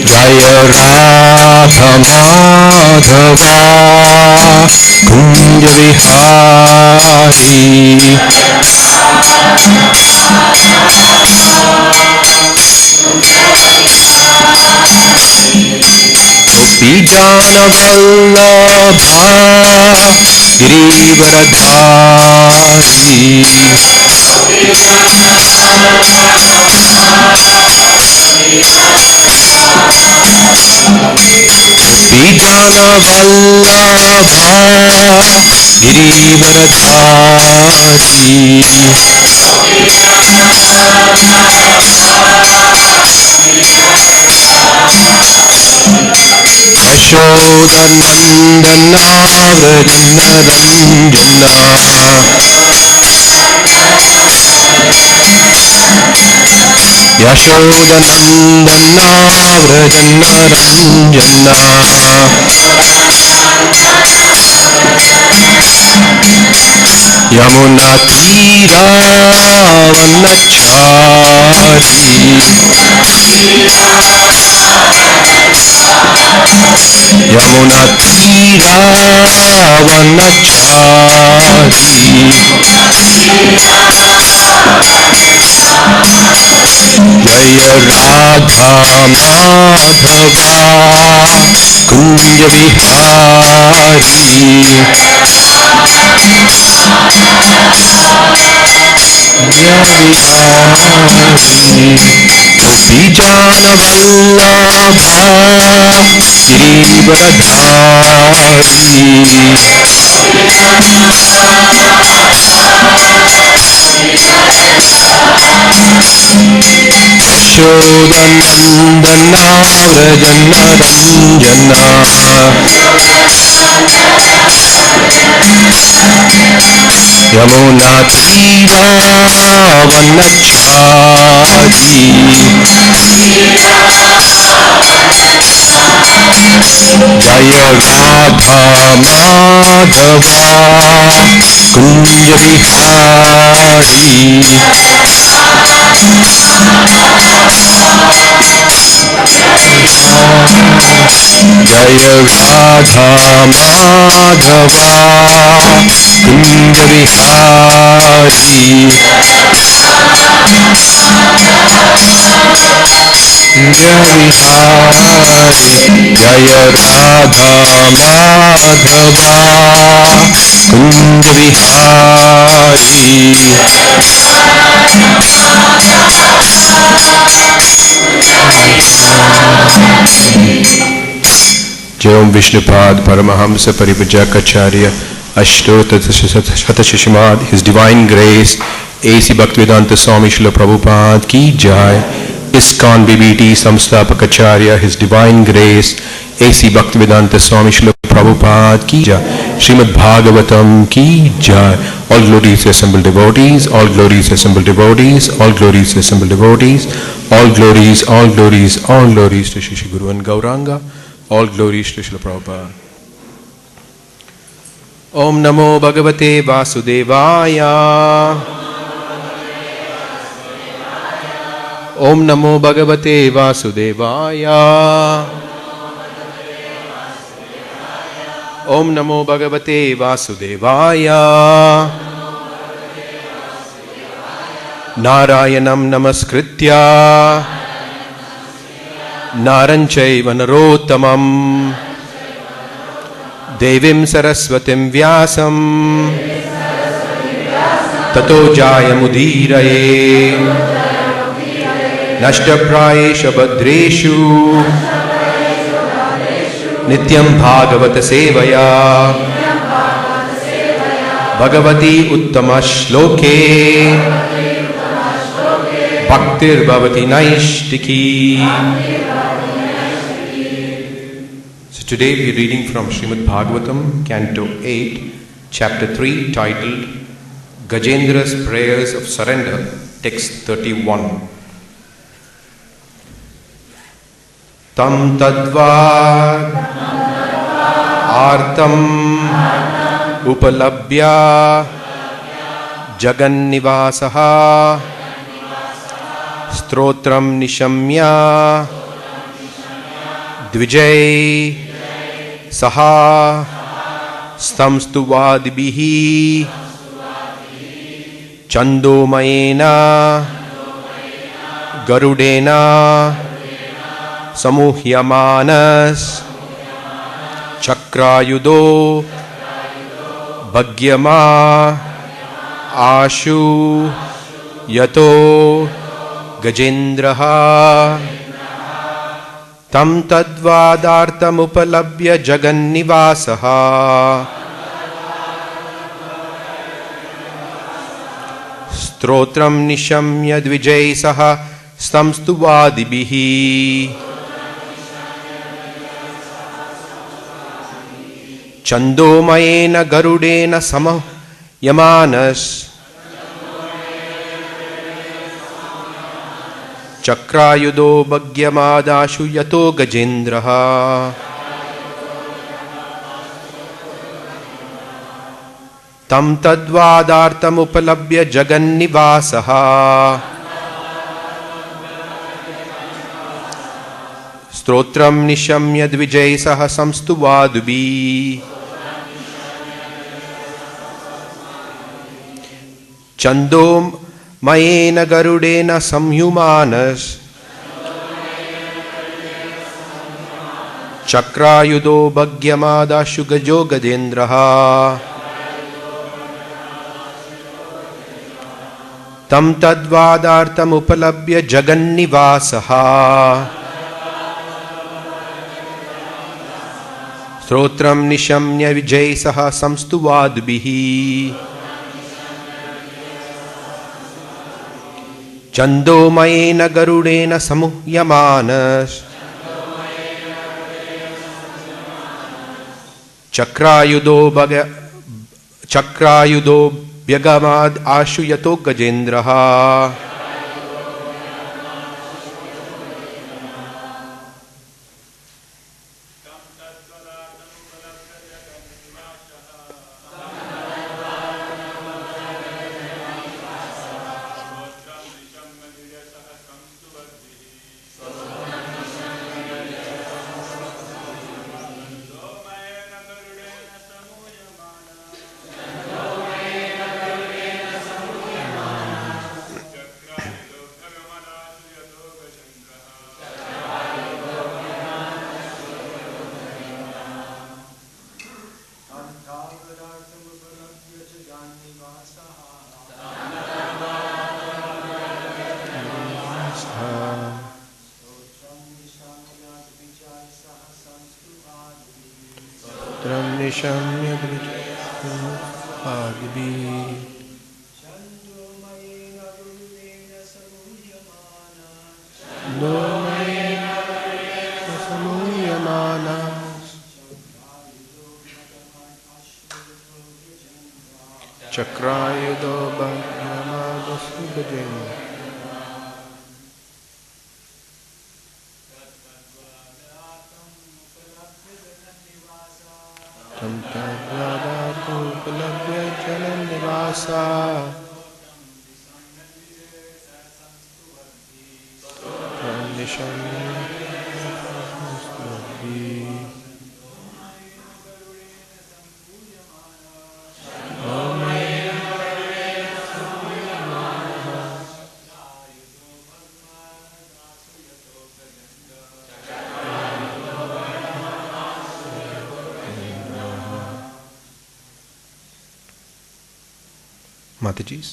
Jaya Radha Madhava Kunj Vihari Gopijana Vallabha Girivaradhari Gopijana Vallabha Girivaradhari Yashodanandana Vrajanaranjana Yashodanandana Vrajanaranjana Yamuna Tira Vanachari Yamuna Tira Vanachari Jaya Radha Madhava Kunj Vihari Gopijana Vallabha Girivaradhari Yashodanandana Vrajanaranjana Yamuna Tira Vanachari Jaya Radha Madhava Kunj Vihari Jaya Radha Madhava Kunj Vihari Jaya Radha Madhava Kunj Vihari Jayam Vishnupad Paramahamsa Paripajakacharya Ashtota Srimad, His Divine Grace A.C. Bhaktivedanta Swami Srila Prabhupada Ki Jai. ISKCON BBT Samstapakacharya, His Divine Grace A.C. Bhaktivedanta Swami Srila Prabhupada Ki Jai. Srimad Bhagavatam Ki Jai. All glories to assembled devotees, all glories to assembled devotees, all glories to assembled devotees, all glories, all glories, all glories to Shri Guru and Gauranga, all glories to Srila Prabhupada. Om Namo Bhagavate Vasudevaya. Om Namo Bhagavate Vasudevaya. Om Namo Bhagavate Vasudevaya. Narayanam Namaskritya Naranchaiva Narottamam Devim Saraswatim Vyasam Tato Jayamudiraye Nashtaprayesha Bhadreshu Nityam Bhagavata Sevaya Bhagavati Uttama Shloke Bhaktir Bhavati Naishtiki. So today we are reading from Srimad Bhagavatam, Canto 8, Chapter 3, titled Gajendra's Prayers of Surrender, Text 31. Tam tadva artam उपलभ्य जगन्निवासः स्तोत्रं निशम्य द्विजै सह स्तुवादिभिः छन्दोमयेन गरुडेन समूह्यमानः चक्रायुधो भग्यमा आशु यतो गजेन्द्रः तं तद्वादार्थमुपलभ्य जगन्निवासः स्तोत्रं निशम्य द्विजै सह स्तुवादिभिः छन्दोमयेन गरुडेन समूह्यमानः चक्रायुधो भग्यमादाशु यतो गजेन्द्रः तं तद्वादार्थमुपलभ्य जगन्निवासः स्तोत्रं निशम्य द्विजै सह स्तुवादिभिः छन्दोमयेन गरुडेन संयुमानः चक्रायुधो भग्यमादाशु गजो गजेन्द्रः तं तद्वादार्थमुपलभ्य जगन्निवासः स्तोत्रं निशम्य विजय सह संस्तुवादिभिः छन्दोमयेन गरुडेन समूह्यमानः चक्रायुधो व्यगमाद आशु यतो गजेन्द्रः चक्रायुधो भग्यमादाशु गजेन्द्रः तं तद्वादार्थमुपलभ्य जगन्निवासः Mataji's.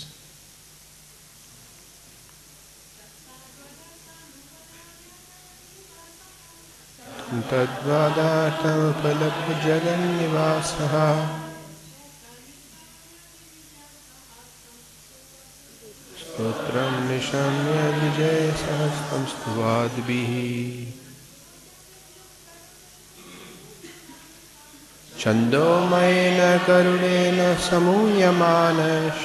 तद्वादार्थमुपलभ्य जगन्निवासः स्तोत्रं निशम्य विजयसहस्रं स्तुवादिभिः छन्दोमयेन गरुडेन समूह्यमानः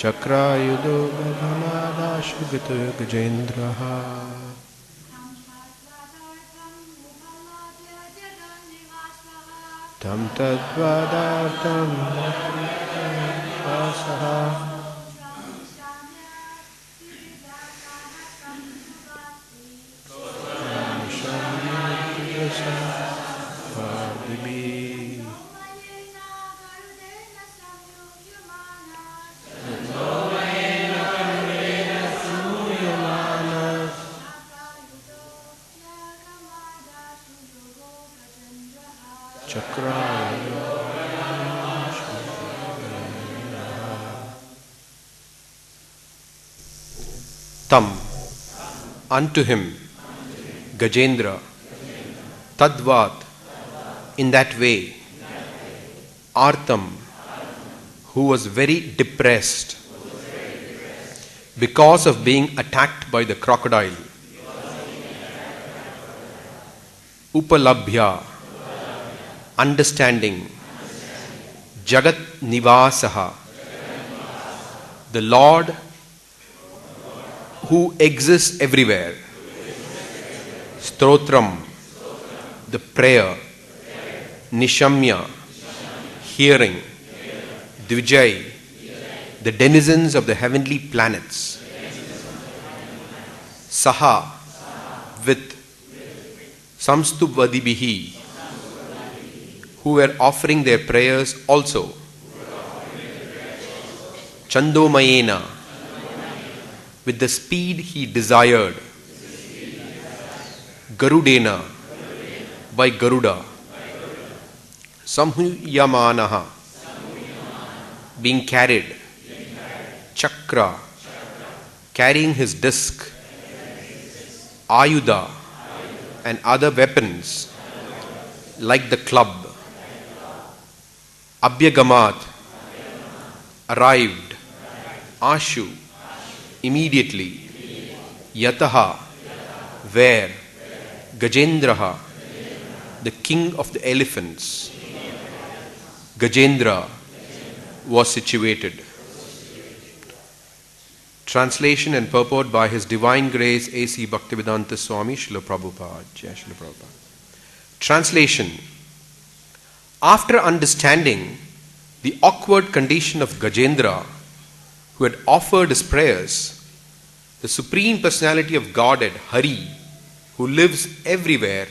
चक्रायुधो भग्यमादाशु गजेन्द्रः tam tadvadartam vasaha Tam, unto him, Gajendra, Tadvat, in that way, Artam, who was very depressed because of being attacked by the crocodile, Upalabhya, understanding, Jagat Nivasaha, the Lord who exists everywhere, Stotram, the prayer, Nishamya, hearing, Dvijay, the denizens of the heavenly planets, Saha, with Samstubvadibihi, who were offering their prayers also, Chandomayena, with the speed he desired, Garudena, by Garuda, Samhuyamanaha, being carried, Chakra, carrying his disc, Ayuda, and other weapons like the club, Abhyagamat, arrived, Ashu, immediately, Yataha, where, Gajendraha, the king of the elephants, Gajendra, was situated. Translation and purport by His Divine Grace A.C. Bhaktivedanta Swami Srila Prabhupada. Jai Srila Prabhupada. Translation. After understanding the awkward condition of Gajendra, who had offered his prayers, the Supreme Personality of Godhead, Hari, who lives everywhere,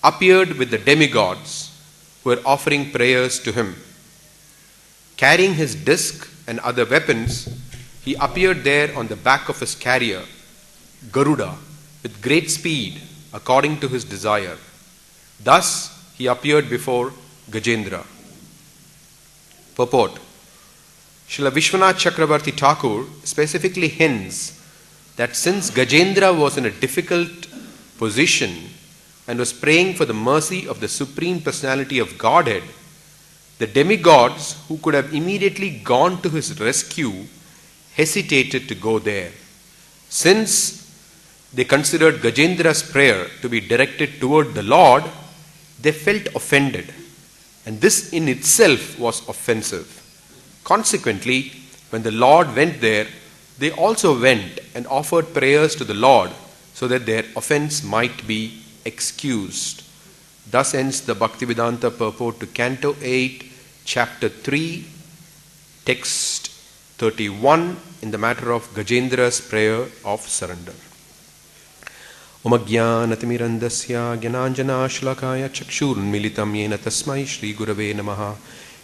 appeared with the demigods who were offering prayers to him. Carrying his disc and other weapons, he appeared there on the back of his carrier, Garuda, with great speed according to his desire. Thus he appeared before Gajendra. Purport. Srila Vishwanath Chakravarti Thakur specifically hints that since Gajendra was in a difficult position and was praying for the mercy of the Supreme Personality of Godhead, the demigods who could have immediately gone to his rescue hesitated to go there. Since they considered Gajendra's prayer to be directed toward the Lord, they felt offended, and this in itself was offensive. Consequently, when the Lord went there, they also went and offered prayers to the Lord so that their offense might be excused. Thus ends the Bhaktivedanta purport to Canto 8, Chapter 3, Text 31, in the matter of Gajendra's prayer of surrender. Om Ajnanaatimirandasya Jnananjana Shlakaya Chakshurunmilitam Yena Tasmai Shri Gurave Namaha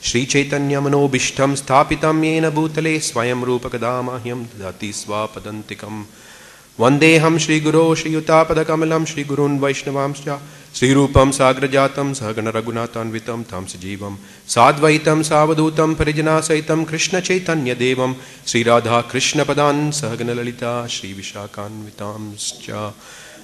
Shri Chaitanya Manobishtam Sthapitam Yena Bhutale Swayam Rupa Kadamahyam Dadati Swapadantikam Vandeham Shri Guru Shri Yutapadakamalam Shri Gurun Vaishnavamscha Shri Rupam Sagrajatam Sahagana Raghunathanvitam Tam Sajivam Sadvaitam Savadutam Parijana Saitam Krishna Chaitanya Devam Shri Radha Krishna Padan Sahagana Lalita Shri Vishakanvitamscha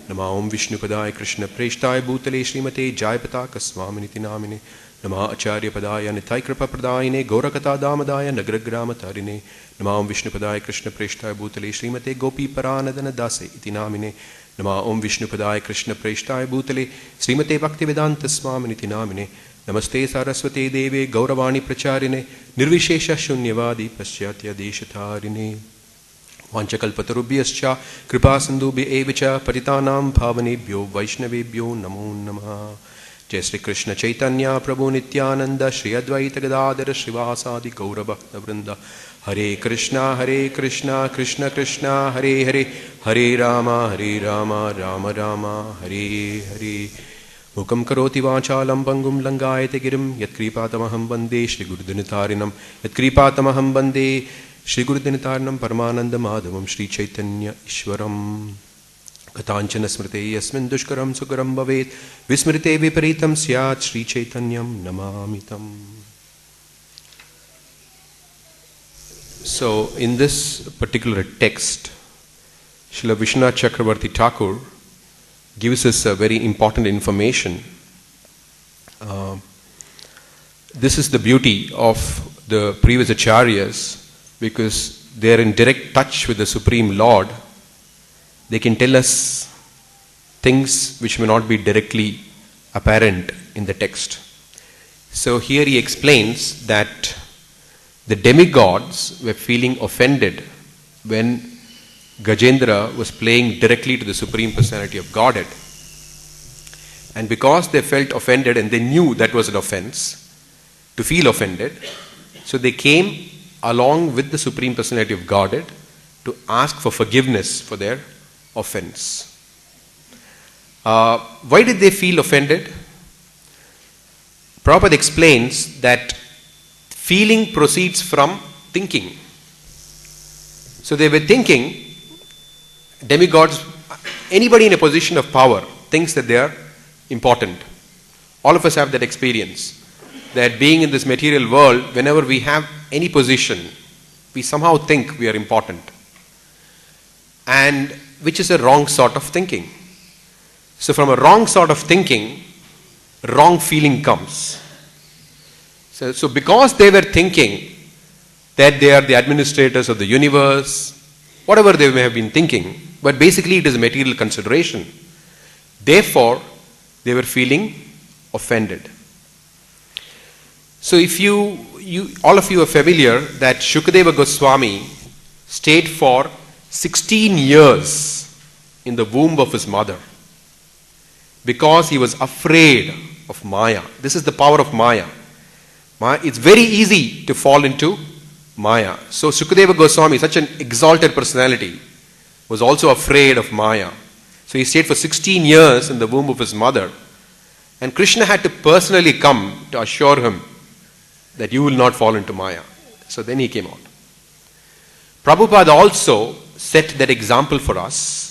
Nama Om Vishnu Padaya Krishna Preshtai Bhutale Srimate Jayapataka Swaminiti Namine Nama Acharya Padaya Nitai Kripa Pradayine Gorakata Damadaya Nagragrama Tarine Nama Om Vishnu Padaya Krishna Preshtai Bhutale Srimate Gopi Paranadana Dase Iti Namine Nama Om Vishnu Padaya Krishna Preshtai Bhutale Srimate Bhaktivedanta Swaminiti Namine Namaste Saraswate Deve Gauravani Pracharine Nirvishesha Shunyavadi Paschatya Deshatharine Vanchakalpatarubhyascha Kripa Sindhubhya Evacha Patitanam Bhavanebhyo Vaishnavebhyo Namo Namaha Jai Shri Krishna Chaitanya Prabhu Nityananda Shri Advaita Gadadhara Srivasadi Gaura Bhakta Vrinda. Hare Krishna Krishna Krishna Hare Hare, Hare Rama Rama Rama Hare Hare. Mukam karoti vachalam pangum langayate girim yat kripatamaham bande Shri Gurudinitarinam yat kripatamaham bande Shri Gurudinitarinam Paramananda Madhavam Shri Chaitanya Ishwaram. Katanchana smrite yasmin dushkaram sukaram bhavet vismrite viparitam syat Shri Chaitanyam namamitam. So in this particular text, Srila Vishwanath Chakravarti Thakur gives us a very important information. This is the beauty of the previous acharyas, because they are in direct touch with the Supreme Lord. They can tell us things which may not be directly apparent in the text. So here he explains that the demigods were feeling offended when Gajendra was playing directly to the Supreme Personality of Godhead. And because they felt offended and they knew that was an offense, to feel offended, so they came along with the Supreme Personality of Godhead to ask for forgiveness for their offense. Why did they feel offended? Prabhupada explains that feeling proceeds from thinking. So they were thinking, demigods, anybody in a position of power thinks that they are important. All of us have that experience, that being in this material world, whenever we have any position, we somehow think we are important. And which is a wrong sort of thinking. So from a wrong sort of thinking, wrong feeling comes. So because they were thinking that they are the administrators of the universe, whatever they may have been thinking, but basically it is a material consideration. Therefore, they were feeling offended. So if all of you are familiar that Shukadeva Goswami stayed for 16 years in the womb of his mother because he was afraid of Maya. This is the power of Maya. It's very easy to fall into Maya. So Shukadeva Goswami, such an exalted personality, was also afraid of Maya. So he stayed for 16 years in the womb of his mother. And Krishna had to personally come to assure him that you will not fall into Maya. So then he came out. Prabhupada also set that example for us.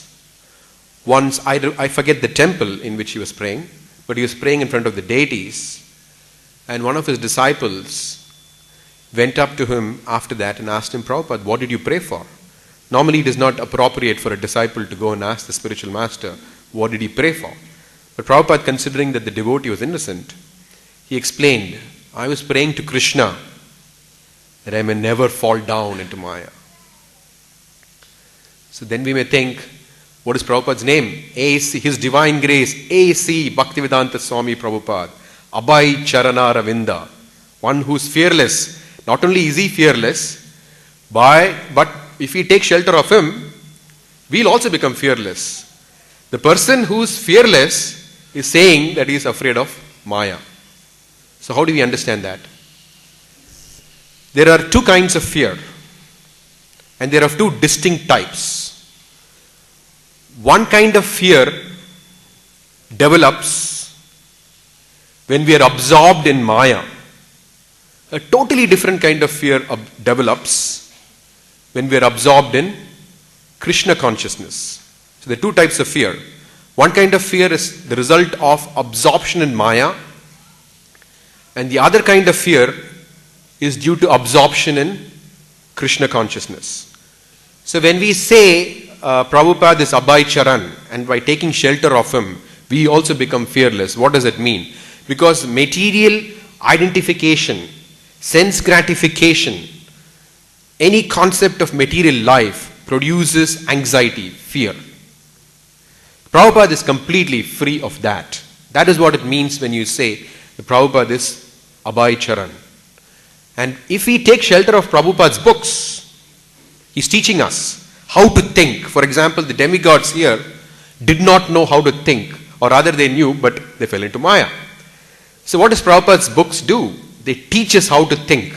Once, I forget the temple in which he was praying, but he was praying in front of the deities. And one of his disciples went up to him after that and asked him, Prabhupada, what did you pray for? Normally it is not appropriate for a disciple to go and ask the spiritual master, what did he pray for? But Prabhupada, considering that the devotee was innocent, he explained, I was praying to Krishna that I may never fall down into Maya. So then we may think, what is Prabhupada's name? A.C. His Divine Grace, A.C. Bhaktivedanta Swami Prabhupada, Abhay Charana Ravinda, one who is fearless. Not only is he fearless, but if we take shelter of him, we'll also become fearless. The person who is fearless is saying that he is afraid of Maya. So how do we understand that? There are two kinds of fear, and there are two distinct types. One kind of fear develops when we are absorbed in Maya. A totally different kind of fear develops when we are absorbed in Krishna consciousness. So there are two types of fear. One kind of fear is the result of absorption in Maya, and the other kind of fear is due to absorption in Krishna consciousness. So when we say Prabhupada is Abhay Charan, and by taking shelter of him, we also become fearless. What does it mean? Because material identification, sense gratification, any concept of material life produces anxiety, fear. Prabhupada is completely free of that. That is what it means when you say the Prabhupada is Abhay Charan. And if we take shelter of Prabhupada's books, he's teaching us how to think. For example, the demigods here did not know how to think, or rather they knew, but they fell into Maya. So what does Prabhupada's books do? They teach us how to think.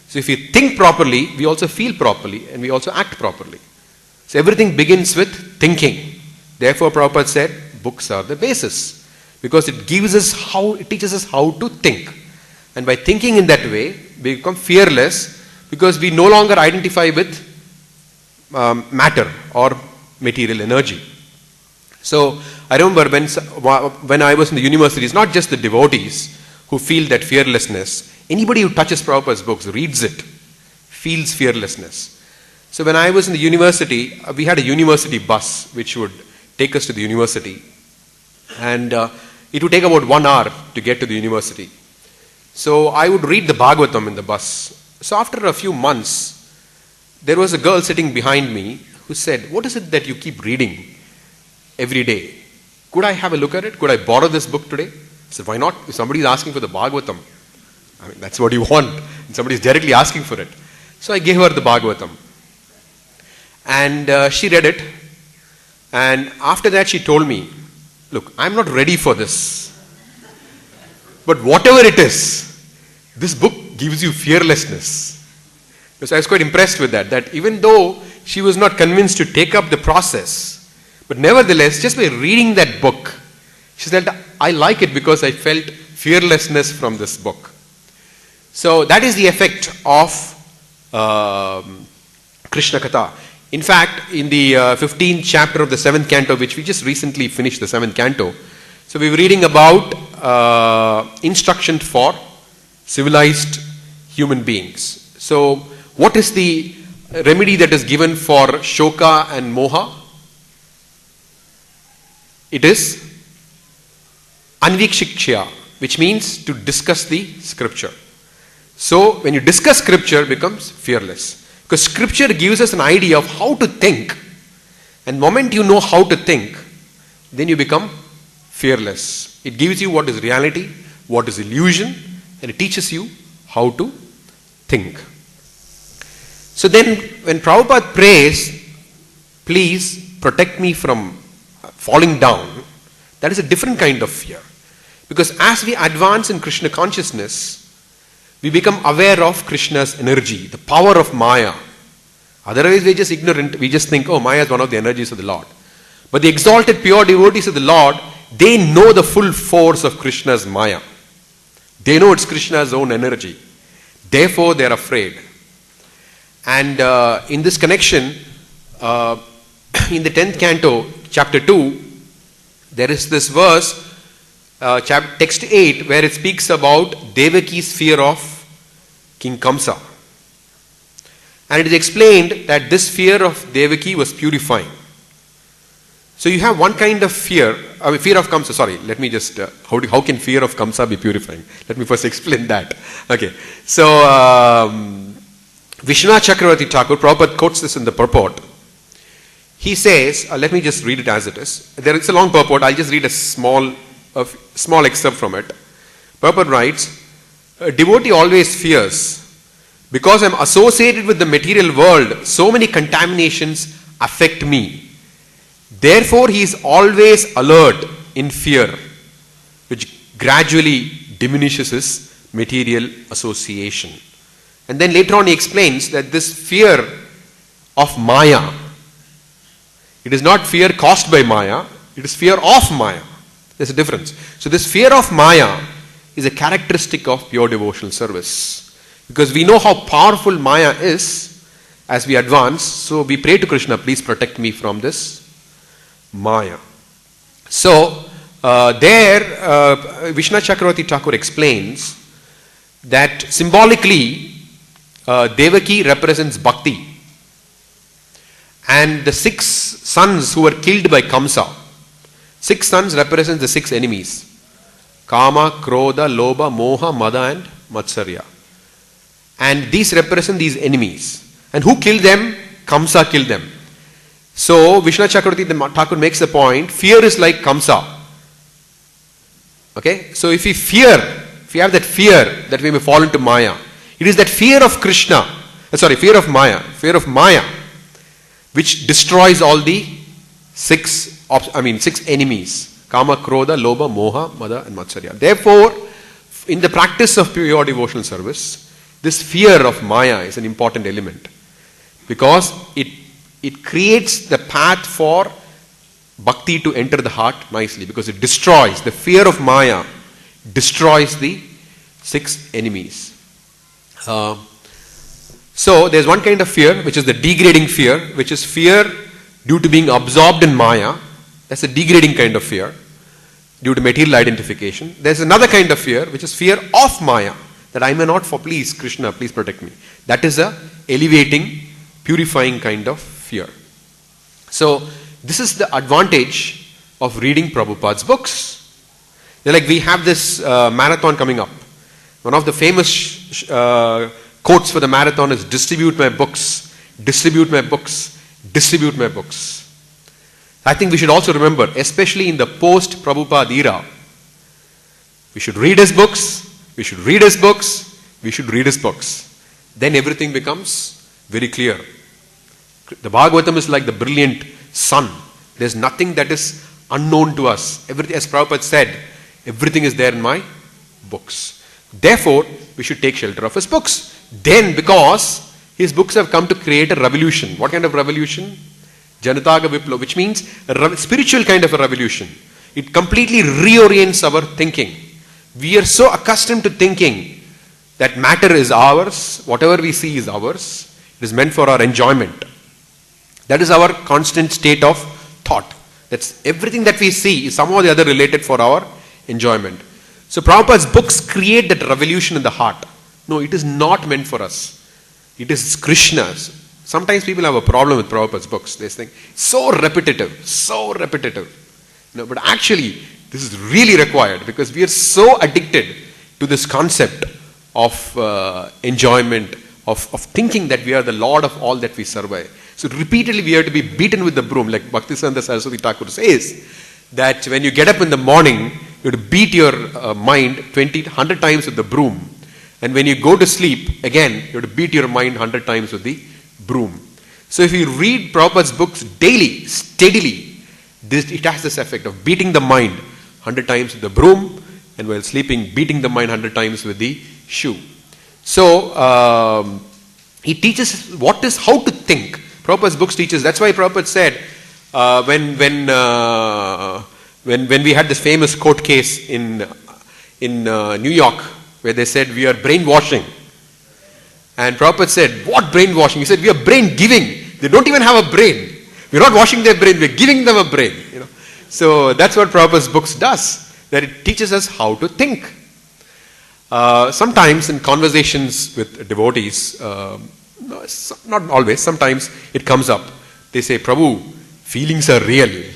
So if we think properly, we also feel properly and we also act properly. So everything begins with thinking. Therefore Prabhupada said, books are the basis. Because it teaches us how to think. And by thinking in that way, we become fearless because we no longer identify with matter or material energy. So I remember when I was in the university, it's not just the devotees who feel that fearlessness. Anybody who touches Prabhupada's books, reads it, feels fearlessness. So when I was in the university, we had a university bus which would take us to the university. And it would take about 1 hour to get to the university. So I would read the Bhagavatam in the bus. So after a few months, there was a girl sitting behind me who said, "What is it that you keep reading every day? Could I have a look at it? Could I borrow this book today?" I said, "Why not? If somebody is asking for the Bhagavatam, I mean, that's what you want. And somebody is directly asking for it." So I gave her the Bhagavatam. And she read it. And after that she told me, "Look, I'm not ready for this. But whatever it is, this book gives you fearlessness." So I was quite impressed with that even though she was not convinced to take up the process, but nevertheless, just by reading that book, she said, "I like it because I felt fearlessness from this book." So that is the effect of Krishna Katha. In fact, in the 15th chapter of the 7th canto, which we just recently finished the 7th canto, so we were reading about instruction for civilized human beings. So what is the remedy that is given for shoka and moha? It is anvikshikshya, which means to discuss the scripture. So when you discuss scripture, it becomes fearless. Because scripture gives us an idea of how to think. And the moment you know how to think, then you become fearless. It gives you what is reality, what is illusion, and it teaches you how to think. So then when Prabhupada prays, "Please protect me from falling down," that is a different kind of fear. Because as we advance in Krishna consciousness, we become aware of Krishna's energy, the power of Maya. Otherwise we're just ignorant. We just think, "Oh, Maya is one of the energies of the Lord." But the exalted pure devotees of the Lord, they know the full force of Krishna's Maya. They know it's Krishna's own energy. Therefore they are afraid. And in this connection, in the 10th canto, chapter 2, there is this verse, text 8, where it speaks about Devaki's fear of King Kamsa. And it is explained that this fear of Devaki was purifying. So you have one kind of fear, fear of Kamsa, sorry, let me just, how can fear of Kamsa be purifying? Let me first explain that. Okay, so Vishwanath Chakravarti Thakur, Prabhupada quotes this in the purport. He says, let me just read it as it is. It's a long purport, I'll just read a small excerpt from it. Prabhupada writes, "A devotee always fears, because I'm associated with the material world, so many contaminations affect me. Therefore, he is always alert in fear, which gradually diminishes his material association." And then later on he explains that this fear of Maya, it is not fear caused by Maya, it is fear of Maya. There's a difference. So this fear of Maya is a characteristic of pure devotional service. Because we know how powerful Maya is as we advance, so we pray to Krishna, "Please protect me from this Maya." So Vishwanath Chakravarti Thakur explains that symbolically Devaki represents bhakti, and the 6 sons who were killed by Kamsa, 6 sons represent the 6 enemies: Kama, Krodha, Lobha, Moha, Mada and Matsarya. And these represent these enemies. And who killed them? Kamsa killed them. So Vishwanath Chakravarti Thakur makes the point, fear is like Kamsa. Okay, so if we have that fear that we may fall into Maya, it is that fear of fear of Maya, which destroys all the 6 enemies: Kama, Krodha, Lobha, Moha, Mada and Matsarya. Therefore, in the practice of pure devotional service, this fear of Maya is an important element, because it creates the path for bhakti to enter the heart nicely, because it destroys, the fear of Maya destroys the 6 enemies. So there's one kind of fear, which is the degrading fear, which is fear due to being absorbed in Maya. That's a degrading kind of fear due to material identification. There's another kind of fear, which is fear of Maya, that I may not for, please Krishna, please protect me. That is a elevating, purifying kind of fear. So this is the advantage of reading Prabhupada's books. They're like, we have this marathon coming up. One of the famous quotes for the marathon is, distribute my books, distribute my books, distribute my books. I think we should also remember, especially in the post-Prabhupada era, we should read his books, we should read his books, we should read his books. Then everything becomes very clear. The Bhagavatam is like the brilliant sun. There's nothing that is unknown to us. Everything, as Prabhupada said, everything is there in my books. Therefore, we should take shelter of his books. Then, because his books have come to create a revolution. What kind of revolution? Janataga Viplo, which means a spiritual kind of a revolution. It completely reorients our thinking. We are so accustomed to thinking that matter is ours, whatever we see is ours, it is meant for our enjoyment. That is our constant state of thought. That's everything that we see is somehow or the other related for our enjoyment. So Prabhupada's books create that revolution in the heart. No, it is not meant for us. It is Krishna's. Sometimes people have a problem with Prabhupada's books. They think, so repetitive, so repetitive. No, but actually, this is really required, because we are so addicted to this concept of enjoyment, of thinking that we are the Lord of all that we survey. So repeatedly we have to be beaten with the broom, like Bhaktisiddhanta Saraswati Thakur says, that when you get up in the morning, you have to beat your mind 100 times with the broom. And when you go to sleep, again, you have to beat your mind 100 times with the broom. So if you read Prabhupada's books daily, steadily, it has this effect of beating the mind 100 times with the broom, and while sleeping, beating the mind 100 times with the shoe. So he teaches how to think. Prabhupada's books teaches. That's why Prabhupada said, when we had this famous court case in New York, where they said we are brainwashing. And Prabhupada said, what brainwashing? He said, we are brain giving. They don't even have a brain. We're not washing their brain, we're giving them a brain. So that's what Prabhupada's books does, that it teaches us how to think. Sometimes in conversations with devotees, not always, sometimes it comes up. They say, Prabhu, feelings are real.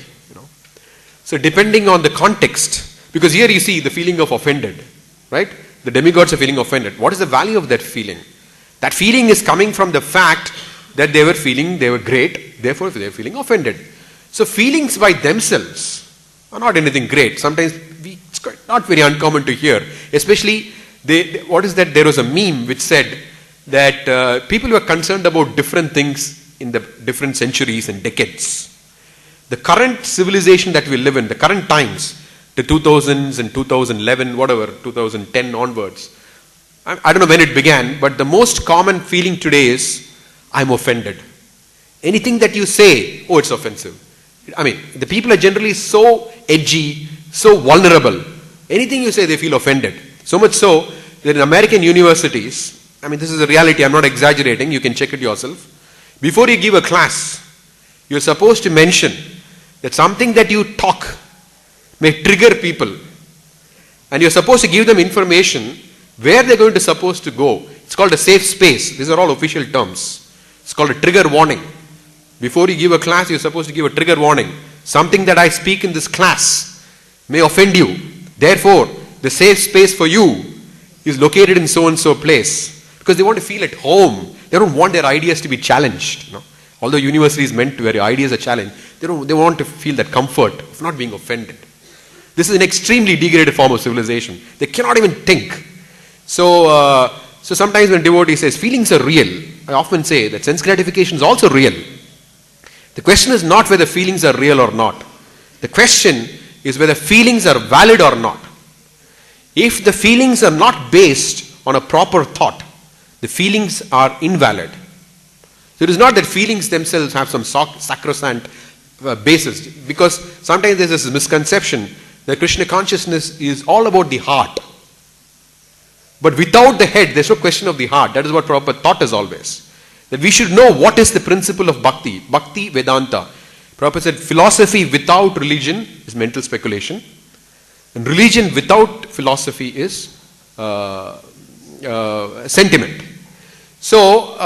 So depending on the context, because here you see the feeling of offended, right? The demigods are feeling offended. What is the value of that feeling? That feeling is coming from the fact that they were feeling they were great, therefore they were feeling offended. So feelings by themselves are not anything great. Sometimes it's not very uncommon to hear, especially what is that? There was a meme which said that people were concerned about different things in the different centuries and decades. The current civilization that we live in, the current times, the 2000s and 2011, whatever, 2010 onwards, I don't know when it began, but the most common feeling today is, I'm offended. Anything that you say, oh, it's offensive. I mean, the people are generally so edgy, so vulnerable. Anything you say, they feel offended. So much so that in American universities, I mean, this is a reality, I'm not exaggerating, you can check it yourself. Before you give a class, you're supposed to mention that something that you talk may trigger people. And you're supposed to give them information where they're going to supposed to go. It's called a safe space. These are all official terms. It's called a trigger warning. Before you give a class, you're supposed to give a trigger warning. Something that I speak in this class may offend you. Therefore, the safe space for you is located in so-and-so place. Because they want to feel at home. They don't want their ideas to be challenged. Although university is meant to where your ideas are challenged, they want to feel that comfort of not being offended. This is an extremely degraded form of civilization. They cannot even think. So sometimes when devotee says feelings are real, I often say that sense gratification is also real. The question is not whether feelings are real or not. The question is whether feelings are valid or not. If the feelings are not based on a proper thought, the feelings are invalid. So it is not that feelings themselves have some sacrosanct basis, because sometimes there is this misconception that Krishna consciousness is all about the heart. But without the head, there's no question of the heart. That is what Prabhupada taught us always. That we should know what is the principle of bhakti. Bhakti Vedanta. Prabhupada said philosophy without religion is mental speculation. And religion without philosophy is sentiment. So,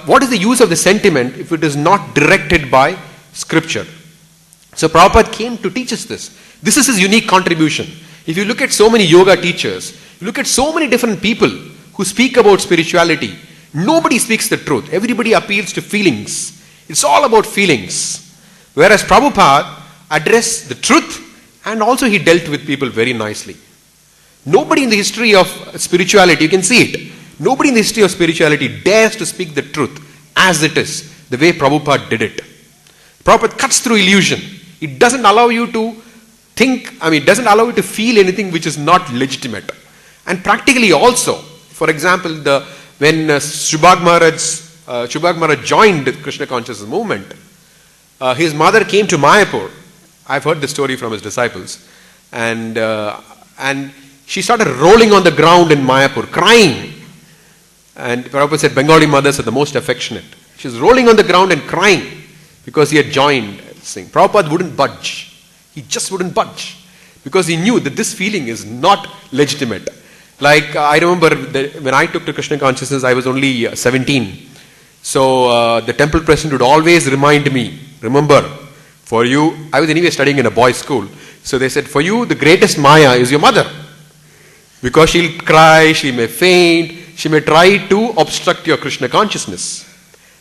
what is the use of the sentiment if it is not directed by scripture? So Prabhupada came to teach us this. This is his unique contribution. If you look at so many yoga teachers, you look at so many different people who speak about spirituality, nobody speaks the truth. Everybody appeals to feelings. It's all about feelings. Whereas Prabhupada addressed the truth, and also he dealt with people very nicely. Nobody in the history of spirituality, you can see it, nobody in the history of spirituality dares to speak the truth as it is, the way Prabhupada did it. Prabhupada cuts through illusion. It doesn't allow you to think, it doesn't allow you to feel anything which is not legitimate. And practically also, for example, when Shubhag Maharaj joined the Krishna consciousness movement, his mother came to Mayapur. I've heard the story from his disciples. And she started rolling on the ground in Mayapur, crying. And Prabhupada said Bengali mothers are the most affectionate. She was rolling on the ground and crying because he had joined Singh. Prabhupada wouldn't budge. He just wouldn't budge because he knew that this feeling is not legitimate. Like I remember when I took to Krishna consciousness, I was only 17. So the temple president would always remind me, remember, for you, I was anyway studying in a boys' school. So they said, for you, the greatest Maya is your mother. Because she'll cry, she may faint, she may try to obstruct your Krishna consciousness.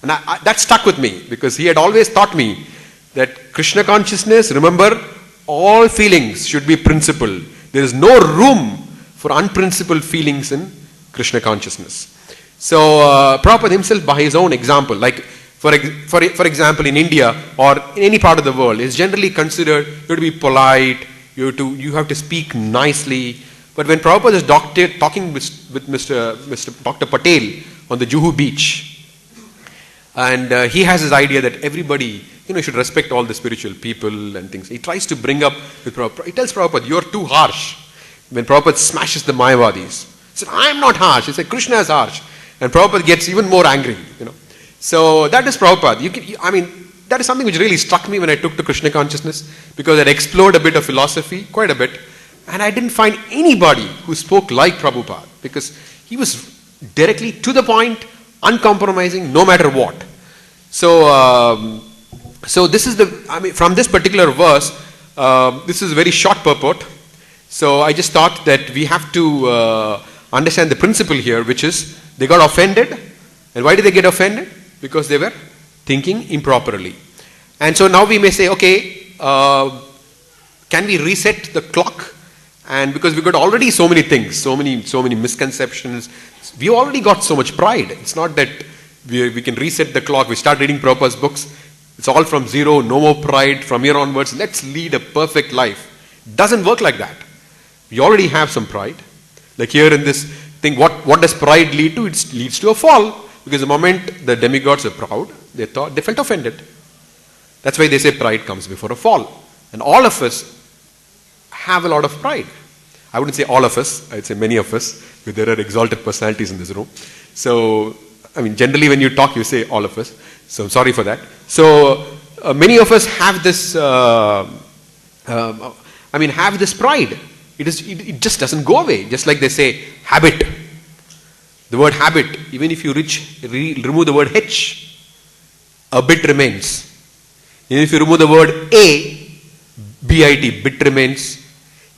And that stuck with me because he had always taught me that Krishna consciousness, remember, all feelings should be principled. There is no room for unprincipled feelings in Krishna consciousness. So Prabhupada himself, by his own example, like for example in India or in any part of the world, is generally considered you have to be polite, you have to speak nicely. But when Prabhupada is talking with Mr. Dr. Patel on the Juhu beach, and he has his idea that everybody should respect all the spiritual people and things. He tries to bring up with Prabhupada. He tells Prabhupada, you're too harsh. When Prabhupada smashes the Mayavadis, he said, I'm not harsh. He said, Krishna is harsh. And Prabhupada gets even more angry. So that is Prabhupada. That is something which really struck me when I took to Krishna consciousness, because I explored a bit of philosophy, quite a bit, and I didn't find anybody who spoke like Prabhupada, because he was directly to the point, uncompromising, no matter what. So this is from this particular verse, this is a very short purport. So I just thought that we have to understand the principle here, which is they got offended. And why did they get offended? Because they were thinking improperly. And so now we may say, okay, can we reset the clock? And because we got already so many things, so many misconceptions, we already got so much pride. It's not that we can reset the clock. We start reading Prabhupada's books. It's all from zero, no more pride. From here onwards, let's lead a perfect life. It doesn't work like that. We already have some pride. Like here in this thing, what does pride lead to? It leads to a fall. Because the moment the demigods are proud, they felt offended. That's why they say pride comes before a fall. And all of us have a lot of pride. I wouldn't say all of us, I'd say many of us, because there are exalted personalities in this room. So, generally when you talk, you say all of us. So I'm sorry for that. So many of us have this, have this pride. It just doesn't go away. Just like they say, habit. The word habit, even if you remove the word H, a bit remains. Even if you remove the word A, B-I-T, bit remains.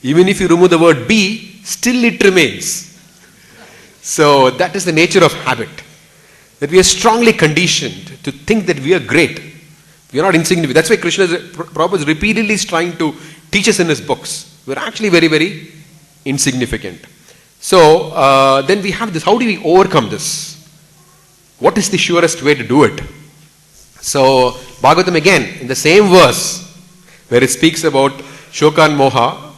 Even if you remove the word B, still it remains. So that is the nature of habit. That we are strongly conditioned to think that we are great. We are not insignificant. That's why Prabhupada is repeatedly trying to teach us in his books. We are actually very, very insignificant. So then we have this. How do we overcome this? What is the surest way to do it? So Bhagavatam again, in the same verse, where it speaks about Shoka and Moha,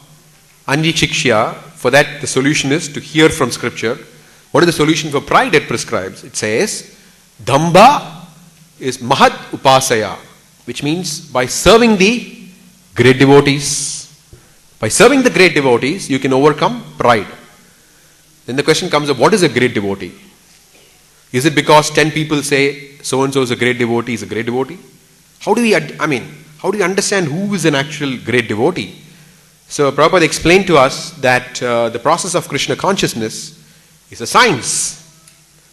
Anjikshya, For that, the solution is to hear from scripture. What is the solution for pride it prescribes? It says, Damba is Mahat Upasaya, which means by serving the great devotees. By serving the great devotees, you can overcome pride. Then the question comes up, what is a great devotee? Is it because 10 people say so-and-so is a great devotee, is a great devotee? How do you understand who is an actual great devotee? So Prabhupada explained to us that the process of Krishna consciousness is a science.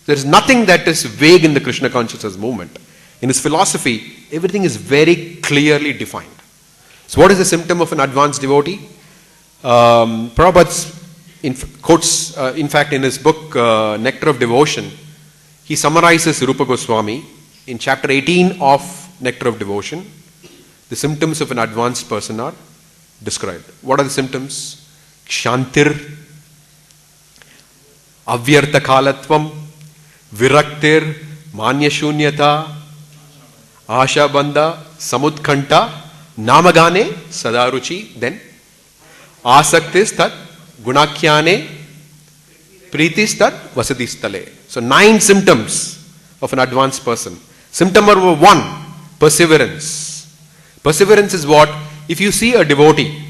There is nothing that is vague in the Krishna consciousness movement. In his philosophy, everything is very clearly defined. So what is the symptom of an advanced devotee? Prabhupada quotes, in fact, in his book Nectar of Devotion, he summarizes Rupa Goswami in chapter 18 of Nectar of Devotion. The symptoms of an advanced person are described. What are the symptoms? Kshantir, Avyartha Kalatvam, Viraktir, Manya Shunyata, Asha Bandha, Samutkanta, Namagane, Sadaruchi, then Asaktis Tat, Gunakyane, Pritis Tat, Vasadistale. So 9 symptoms of an advanced person. Symptom number 1, perseverance. Perseverance is what? If you see a devotee,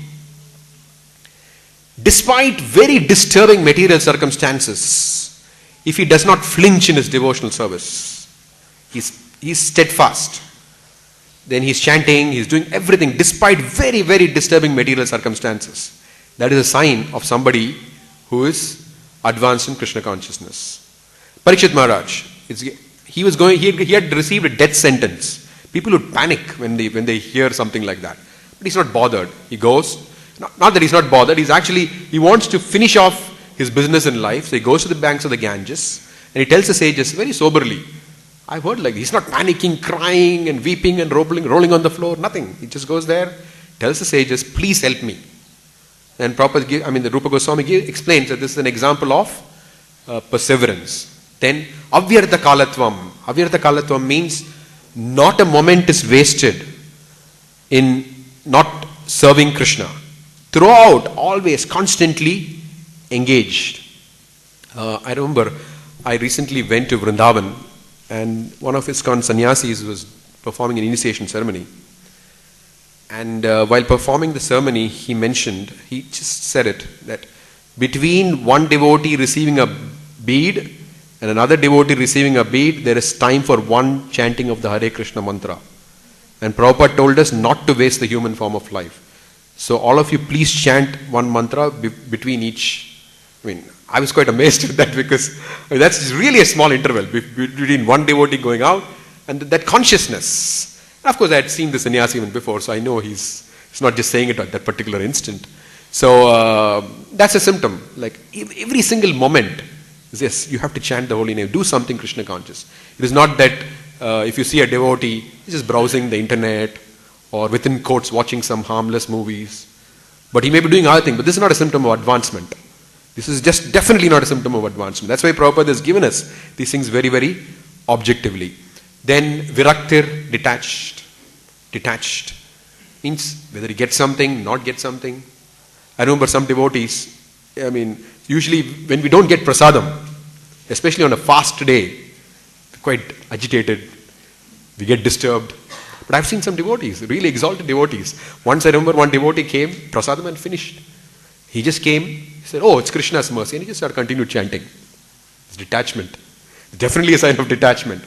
despite very disturbing material circumstances, if he does not flinch in his devotional service, he's steadfast, then he's chanting, he's doing everything despite very, very disturbing material circumstances. That is a sign of somebody who is advanced in Krishna consciousness. Parikshit Maharaj, he had received a death sentence. People would panic when they hear something like that. But he's not bothered. He goes, not that he's not bothered, he wants to finish off his business in life. So he goes to the banks of the Ganges and he tells the sages very soberly, I've heard like he's not panicking, crying and weeping and rolling on the floor, nothing. He just goes there, tells the sages, please help me. And the Rupa Goswami explains that this is an example of perseverance. Then Avyartha Kalatvam. Avyartha Kalatvam means not a moment is wasted in not serving Krishna. Throughout, always, constantly engaged. I remember I recently went to Vrindavan and one of ISKCON sannyasis was performing an initiation ceremony. And while performing the ceremony, he just said it, that between one devotee receiving a bead and another devotee receiving a bead, there is time for one chanting of the Hare Krishna mantra. And Prabhupada told us not to waste the human form of life. So all of you please chant one mantra between each. I was quite amazed at that because that's really a small interval between one devotee going out and that consciousness. And of course, I had seen the sannyasi even before, so I know he's not just saying it at that particular instant. So that's a symptom. Like every single moment, yes, you have to chant the holy name. Do something Krishna conscious. It is not that if you see a devotee, he's just browsing the internet or within quotes watching some harmless movies. But he may be doing other things, but this is not a symptom of advancement. This is just definitely not a symptom of advancement. That's why Prabhupada has given us these things very, very objectively. Then Viraktir, detached. Detached means whether he gets something, not get something. I remember some devotees, usually when we don't get prasadam, especially on a fast day, we're quite agitated, we get disturbed. But I've seen some devotees, really exalted devotees. Once I remember one devotee came, prasadam and finished. He just came, he said, oh, it's Krishna's mercy, and he just continued chanting. It's detachment. Definitely a sign of detachment.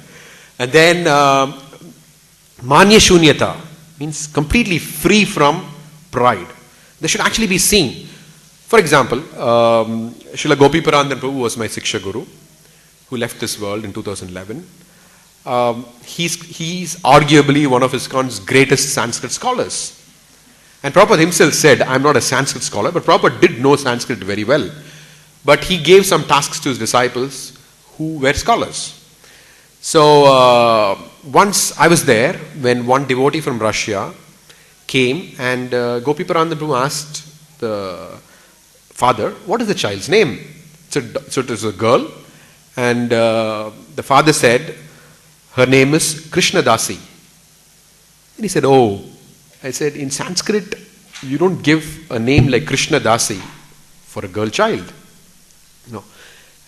And then Manya Shunyata means completely free from pride. They should actually be seen. For example, Srila Gopiparandan Prabhu was my Siksha Guru, who left this world in 2011. He's arguably one of ISKCON's greatest Sanskrit scholars. And Prabhupada himself said, I'm not a Sanskrit scholar, but Prabhupada did know Sanskrit very well. But he gave some tasks to his disciples who were scholars. So once I was there when one devotee from Russia came and Gopiparandan Prabhu asked the father, what is the child's name? So it was a girl, and the father said, her name is Krishna Dasi. And he said, oh. I said, in Sanskrit, you don't give a name like Krishna Dasi for a girl child.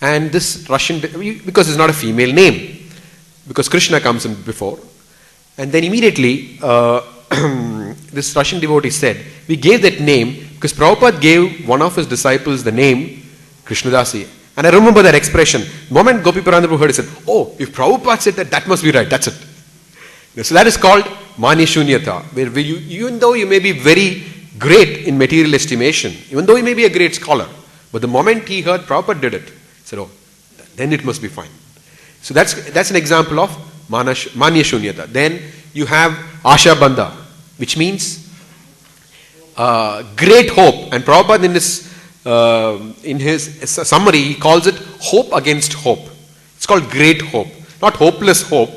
And this Russian, because it's not a female name, because Krishna comes in before. And then immediately, this Russian devotee said, we gave that name because Prabhupada gave one of his disciples the name Krishnadasi. And I remember that expression. The moment Gopi Parandapu heard it, he said, oh, if Prabhupada said that, that must be right, that's it. So that is called Mani Shunyata, where even though you may be very great in material estimation, even though you may be a great scholar, but the moment he heard Prabhupada did it, he said, oh, then it must be fine. So that's an example of Mani Shunyata. Then you have Asha Bandha, which means great hope. And Prabhupada in his summary, he calls it hope against hope. It's called great hope. Not hopeless hope.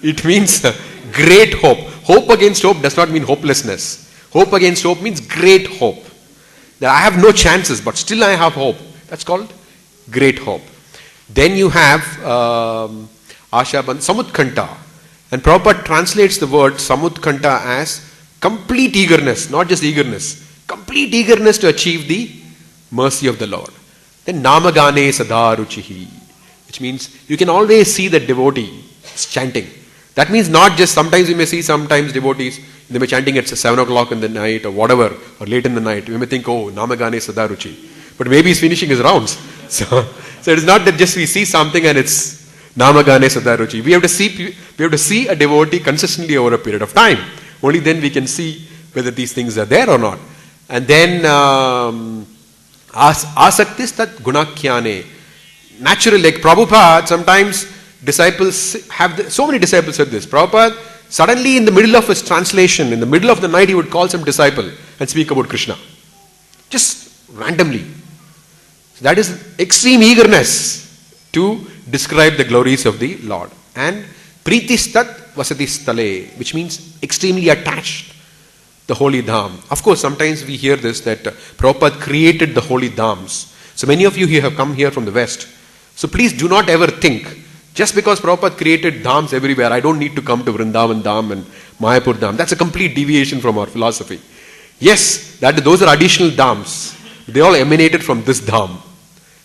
It means great hope. Hope against hope does not mean hopelessness. Hope against hope means great hope. That I have no chances, but still I have hope. That's called great hope. Then you have Asha Bandha, Samutkanta. And Prabhupada translates the word Samutkanta as complete eagerness, not just eagerness. Complete eagerness to achieve the mercy of the Lord. Then Namagane Sadaruchihi, which means you can always see that devotee is chanting. That means not just sometimes you may see sometimes devotees, they may chanting at 7 o'clock in the night or whatever, or late in the night. You may think, oh, Namagane Sadaruchi. But maybe he's finishing his rounds. So it is not that just we see something and it's Namagane Sadaruchi. We have to see a devotee consistently over a period of time. Only then we can see whether these things are there or not. And then Asaktis tat gunakyane. Naturally, like Prabhupada, sometimes disciples have, so many disciples said this. Prabhupada, suddenly in the middle of his translation, in the middle of the night, he would call some disciple and speak about Krishna. Just randomly. So that is extreme eagerness to describe the glories of the Lord. And Pritistat Vasatistale, which means extremely attached. The holy dham. Of course, sometimes we hear this that Prabhupada created the holy dhams. So many of you here have come here from the West. So please do not ever think, just because Prabhupada created dhams everywhere, I don't need to come to Vrindavan Dham and Mayapur Dham. That's a complete deviation from our philosophy. Yes, those are additional dhams. They all emanated from this dham.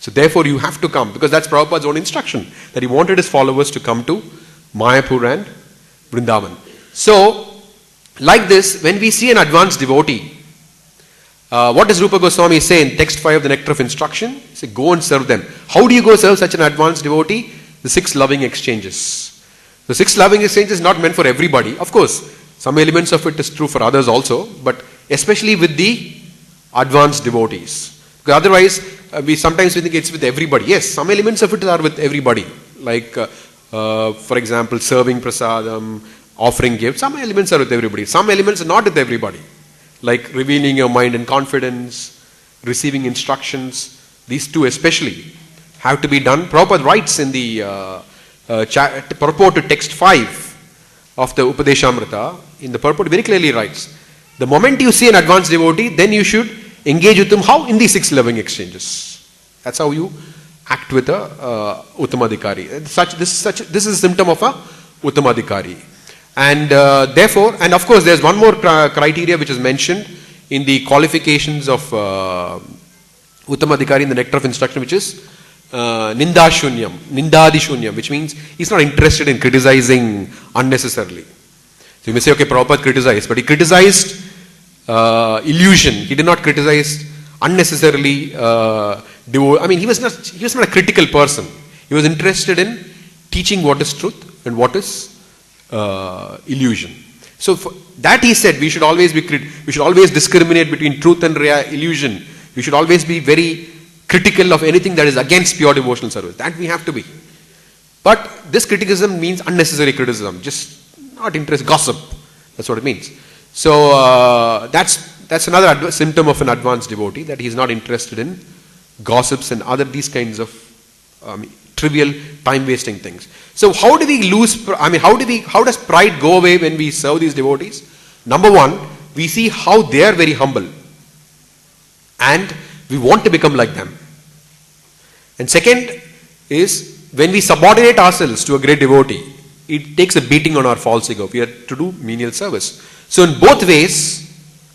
So therefore you have to come, because that's Prabhupada's own instruction, that he wanted his followers to come to Mayapur and Vrindavan. So, like this, when we see an advanced devotee, what does Rupa Goswami say in text 5 of the Nectar of Instruction? He says, go and serve them. How do you go serve such an advanced devotee? The 6 loving exchanges. The 6 loving exchanges is not meant for everybody. Of course, some elements of it is true for others also, but especially with the advanced devotees. Because otherwise, we sometimes think it's with everybody. Yes, some elements of it are with everybody. Like, for example, serving prasadam, offering gifts. Some elements are with everybody. Some elements are not with everybody. Like revealing your mind in confidence, receiving instructions. These two especially have to be done. Prabhupada writes in the purport to text 5 of the Upadeshamrita, in the purport very clearly writes, the moment you see an advanced devotee, then you should engage with him. How? In these 6 loving exchanges. That's how you act with a Uttamadhikari. This is a symptom of a Uttamadhikari. And therefore, and of course there's one more criteria which is mentioned in the qualifications of Uttamadhikari in the Nectar of Instruction, which is Nindadishunyam, which means he's not interested in criticizing unnecessarily. So you may say, okay, Prabhupada criticized, but he criticized illusion. He did not criticize unnecessarily. He was not a critical person. He was interested in teaching what is truth and what is illusion. So for that he said we should always discriminate between truth and illusion. We should always be very critical of anything that is against pure devotional service. That we have to be. But this criticism means unnecessary criticism, just not interest, gossip. That's what it means. So that's another symptom of an advanced devotee, that he is not interested in gossips and these kinds of trivial time wasting things. So how do we how does pride go away when we serve these devotees? Number one, we see how they are very humble and we want to become like them. And second is, when we subordinate ourselves to a great devotee, it takes a beating on our false ego. We are to do menial service. So in both ways,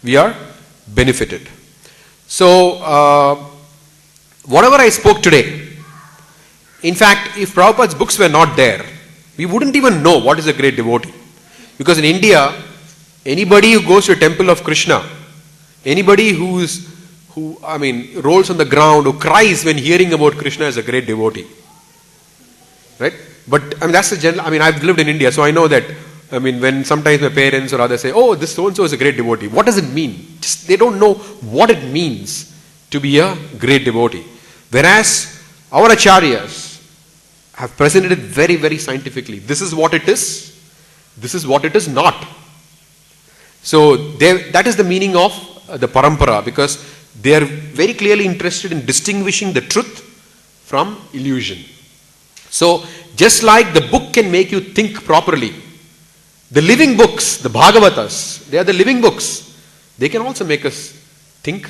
we are benefited. So whatever I spoke today, in fact, if Prabhupada's books were not there, we wouldn't even know what is a great devotee. Because in India, anybody who goes to a temple of Krishna, anybody who rolls on the ground, who cries when hearing about Krishna is a great devotee. Right? But that's the general, I've lived in India, so I know that, when sometimes my parents or others say, oh, this so-and-so is a great devotee. What does it mean? Just, they don't know what it means to be a great devotee. Whereas our acharyas have presented it very, very scientifically. This is what it is. This is what it is not. So that is the meaning of the parampara, because they are very clearly interested in distinguishing the truth from illusion. So just like the book can make you think properly, the living books, the Bhagavatas, they are the living books. They can also make us think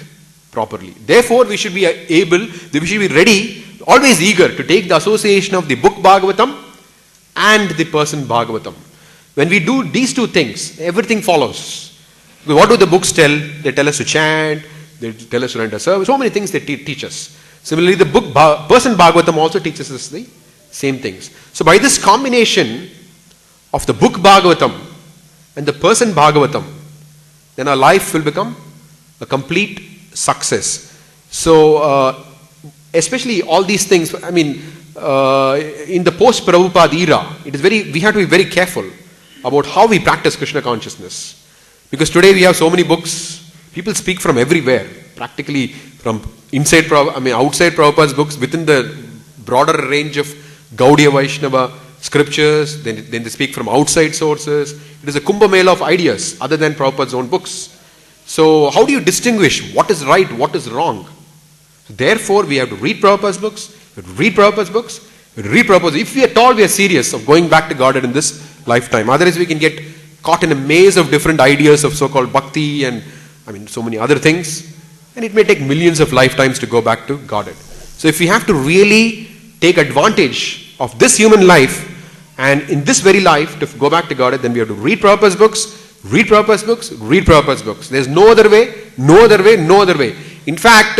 properly. Therefore, we should be ready, always eager to take the association of the book Bhagavatam and the person Bhagavatam. When we do these two things, everything follows. What do the books tell? They tell us to chant, they tell us to render service, so many things they teach us. Similarly, the book person Bhagavatam also teaches us the same things. So by this combination of the book Bhagavatam and the person Bhagavatam, then our life will become a complete success. So especially all these things, in the post-Prabhupada era, we have to be very careful about how we practice Krishna consciousness. Because today we have so many books, people speak from everywhere, practically from outside Prabhupada's books, within the broader range of Gaudiya Vaishnava scriptures, then they speak from outside sources. It is a Kumbh Mela of ideas other than Prabhupada's own books. So how do you distinguish what is right, what is wrong? So therefore, we have to read Prabhupada's books, if we at all we are serious of going back to Godhead in this lifetime. Otherwise, we can get caught in a maze of different ideas of so-called bhakti and so many other things. And it may take millions of lifetimes to go back to Godhead. So if we have to really take advantage of this human life, and in this very life to go back to Godhead, then we have to read Prabhupada's books. There's no other way. In fact,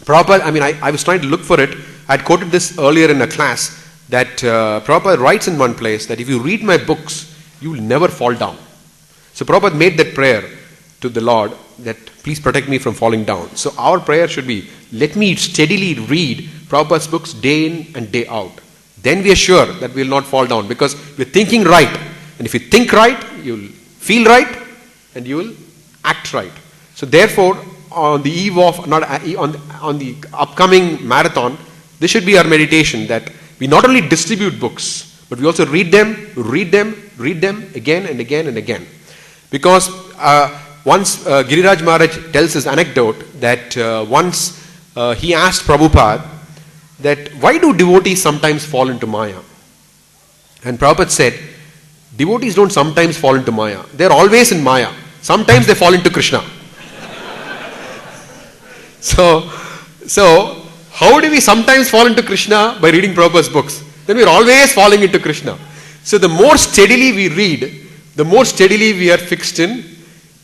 Prabhupada, I was trying to look for it. I had quoted this earlier in a class, that Prabhupada writes in one place that if you read my books, you will never fall down. So Prabhupada made that prayer to the Lord that please protect me from falling down. So our prayer should be, let me steadily read Prabhupada's books day in and day out. Then we are sure that we will not fall down, because we are thinking right. And if you think right, you will feel right and you will act right. So therefore, on the eve of, on the upcoming marathon, this should be our meditation, that we not only distribute books, but we also read them again and again and again. Because once Giriraj Maharaj tells his anecdote that once he asked Prabhupada that why do devotees sometimes fall into Maya? And Prabhupada said, devotees don't sometimes fall into Maya. They're always in Maya. Sometimes they fall into Krishna. So how do we sometimes fall into Krishna? By reading Prabhupada's books. Then we're always falling into Krishna. So the more steadily we read, the more steadily we are fixed in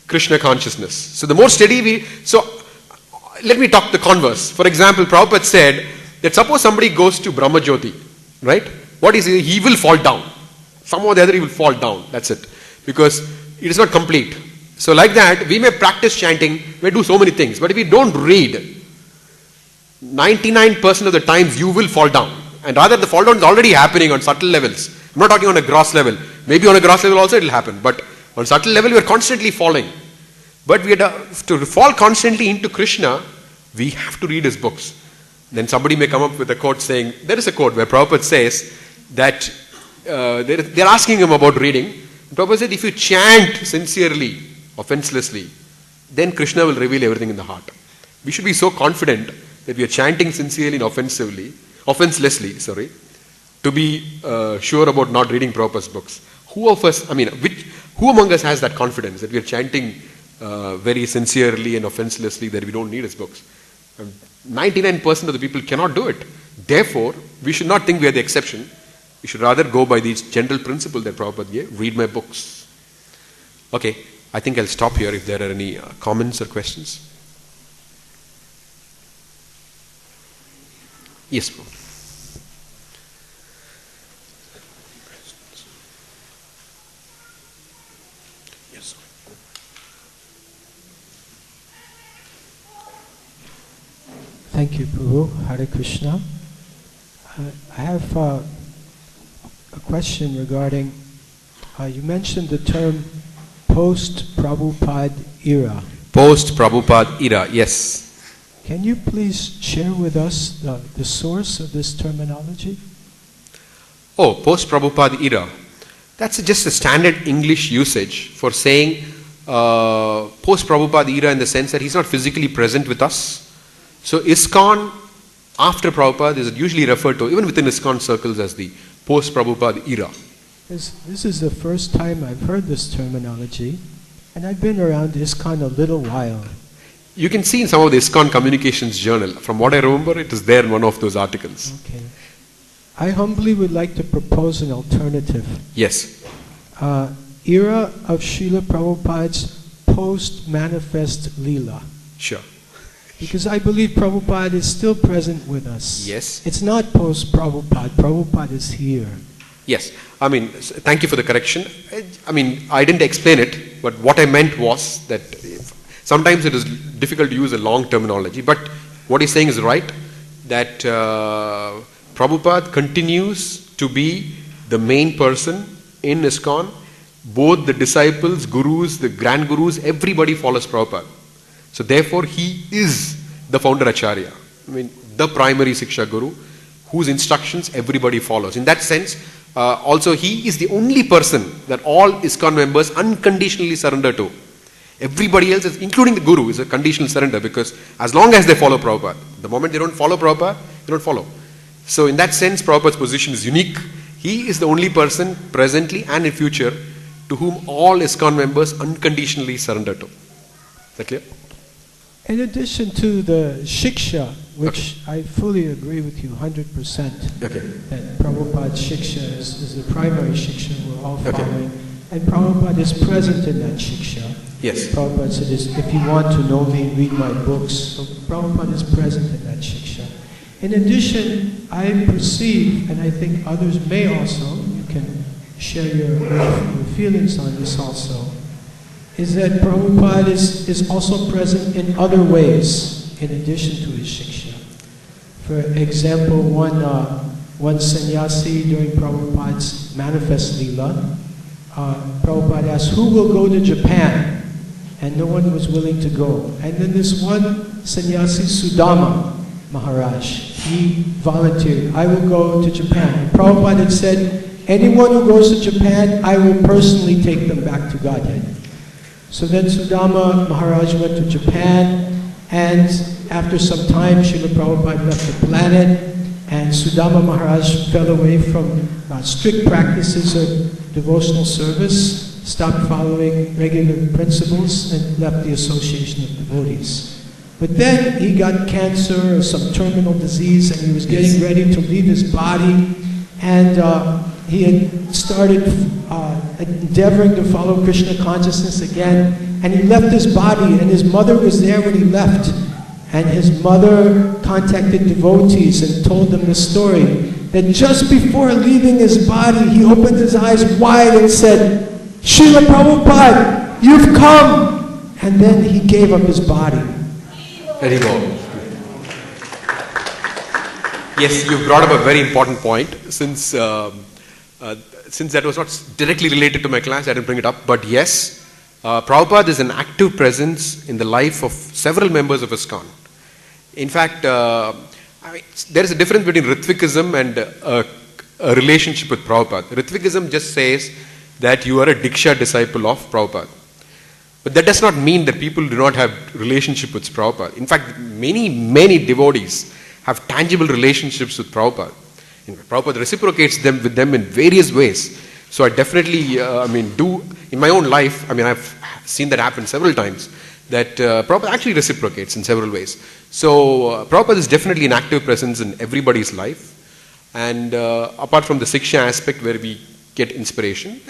Krishna consciousness. So the more steady let me talk the converse. For example, Prabhupada said that suppose somebody goes to Brahma Jyoti, right? What is he? He will fall down. Somehow or the other he will fall down. That's it. Because it is not complete. So like that, we may practice chanting, we may do so many things. But if we don't read, 99% of the times you will fall down. And rather the fall down is already happening on subtle levels. I'm not talking on a gross level. Maybe on a gross level also it will happen. But on subtle level we are constantly falling. But to fall constantly into Krishna, we have to read his books. Then somebody may come up with a quote saying, there is a quote where Prabhupada says that they're asking him about reading. Prabhupada said, if you chant sincerely, offenselessly, then Krishna will reveal everything in the heart. We should be so confident that we are chanting sincerely and offenselessly, to be sure about not reading Prabhupada's books. Who among us has that confidence that we are chanting very sincerely and offenselessly, that we don't need his books? 99% of the people cannot do it. Therefore, we should not think we are the exception. We should rather go by these general principles that Prabhupada gave. Read my books. Okay, I think I'll stop here if there are any comments or questions. Yes, Prabhu. Yes. Thank you, Prabhu. Hare Krishna. I have a question regarding, you mentioned the term post-Prabhupada era. Post-Prabhupada era, yes. Can you please share with us the source of this terminology? Oh, post-Prabhupada era. That's just a standard English usage for saying post-Prabhupada era in the sense that he's not physically present with us. So ISKCON after Prabhupada is usually referred to, even within ISKCON circles, as the post-Prabhupada era. This is the first time I've heard this terminology, and I've been around ISKCON a little while. You can see in some of the ISKCON communications journal. From what I remember, it is there in one of those articles. Okay. I humbly would like to propose an alternative. Yes. Era of Srila Prabhupada's post-manifest Leela. Sure. Because I believe Prabhupada is still present with us. Yes. It's not post-Prabhupada. Prabhupada is here. Yes. I mean, thank you for the correction. I mean, I didn't explain it, but what I meant was that sometimes it is difficult to use a long terminology, but what he's saying is right, that Prabhupada continues to be the main person in ISKCON. Both the disciples, gurus, the grand gurus, everybody follows Prabhupada. So therefore, he is the founder Acharya. I mean, the primary Siksha Guru, whose instructions everybody follows. In that sense, also he is the only person that all ISKCON members unconditionally surrender to. Everybody else, including the Guru, is a conditional surrender, because as long as they follow Prabhupada, the moment they don't follow Prabhupada, they don't follow. So in that sense, Prabhupada's position is unique. He is the only person presently and in future to whom all ISKCON members unconditionally surrender to. Is that clear? In addition to the Shiksha, which I fully agree with you 100%, that Prabhupada's Shiksha is the primary Shiksha we're all following, and Prabhupada is present in that Shiksha. Yes. Prabhupada said, if you want to know me, read my books. So Prabhupada is present in that Shiksha. In addition, I perceive, and I think others may also, you can share your feelings on this also, is that Prabhupada is also present in other ways in addition to his Shiksha. For example, one sannyasi during Prabhupada's manifest Leela, Prabhupada asked, who will go to Japan? And no one was willing to go. And then this one sannyasi, Sudama Maharaj, he volunteered, I will go to Japan. And Prabhupada had said, anyone who goes to Japan, I will personally take them back to Godhead. So then Sudama Maharaj went to Japan, and after some time, Srila Prabhupada left the planet, and Sudama Maharaj fell away from strict practices of devotional service, stopped following regular principles, and left the association of devotees. But then he got cancer or some terminal disease, and he was getting ready to leave his body, and he had started endeavoring to follow Krishna consciousness again, and he left his body, and his mother was there when he left. And his mother contacted devotees and told them the story, that just before leaving his body, he opened his eyes wide and said, Srila Prabhupada, you've come! And then he gave up his body. There you go. Yes, you brought up a very important point. Since that was not directly related to my class, I didn't bring it up. But yes, Prabhupada is an active presence in the life of several members of ISKCON. In fact, there is a difference between Ritvikism and a relationship with Prabhupada. Ritvikism just says that you are a Diksha disciple of Prabhupada. But that does not mean that people do not have relationship with Prabhupada. In fact, many devotees have tangible relationships with Prabhupada. Prabhupada reciprocates them with them in various ways. So I definitely, do in my own life. I've seen that happen several times. That Prabhupada actually reciprocates in several ways. So Prabhupada is definitely an active presence in everybody's life. And apart from the Siksha aspect where we get inspiration,